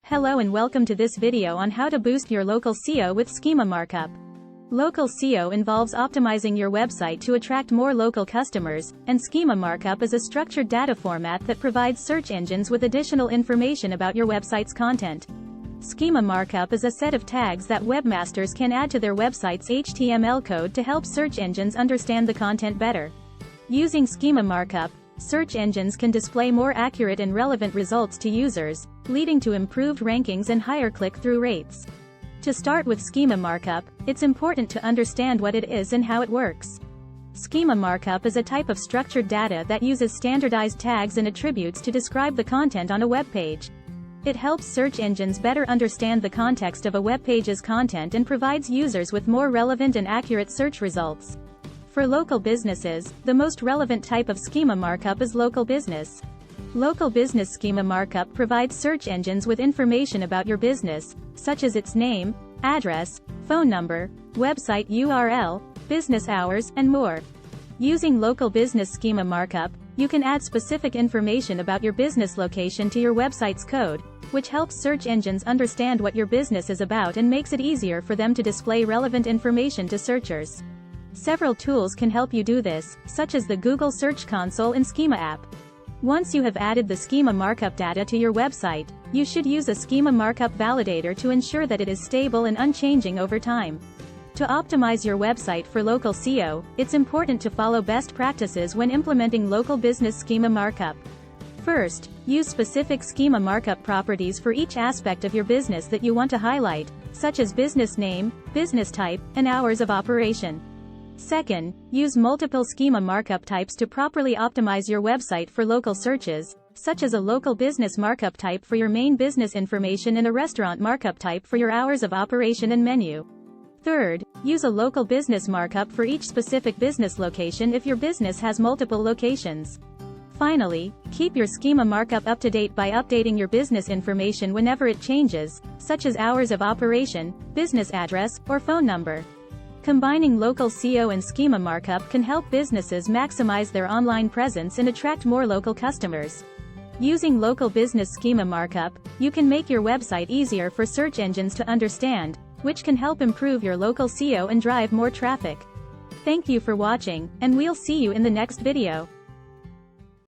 Hello and welcome to this video on how to boost your local SEO with Schema Markup. Local SEO involves optimizing your website to attract more local customers, and Schema Markup is a structured data format that provides search engines with additional information about your website's content. Schema Markup is a set of tags that webmasters can add to their website's HTML code to help search engines understand the content better. Using Schema Markup, search engines can display more accurate and relevant results to users, leading to improved rankings and higher click-through rates. To start with Schema Markup, it's important to understand what it is and how it works. Schema Markup is a type of structured data that uses standardized tags and attributes to describe the content on a web page. It helps search engines better understand the context of a web page's content and provides users with more relevant and accurate search results. For local businesses, the most relevant type of Schema Markup is Local Business. Local Business Schema Markup provides search engines with information about your business, such as its name, address, phone number, website URL, business hours, and more. Using Local Business Schema Markup, you can add specific information about your business location to your website's code, which helps search engines understand what your business is about and makes it easier for them to display relevant information to searchers. Several tools can help you do this, such as the Google Search Console and Schema app. Once you have added the Schema Markup data to your website, you should use a Schema Markup validator to ensure that it is stable and unchanging over time. To optimize your website for local SEO, it's important to follow best practices when implementing local business Schema Markup. First, use specific Schema Markup properties for each aspect of your business that you want to highlight, such as business name, business type, and hours of operation. Second, use multiple Schema Markup types to properly optimize your website for local searches, such as a local business markup type for your main business information and a restaurant markup type for your hours of operation and menu. Third, use a local business markup for each specific business location if your business has multiple locations. Finally, keep your Schema Markup up to date by updating your business information whenever it changes, such as hours of operation, business address, or phone number. Combining local SEO and Schema Markup can help businesses maximize their online presence and attract more local customers. Using local business Schema Markup, you can make your website easier for search engines to understand, which can help improve your local SEO and drive more traffic. Thank you for watching, and we'll see you in the next video.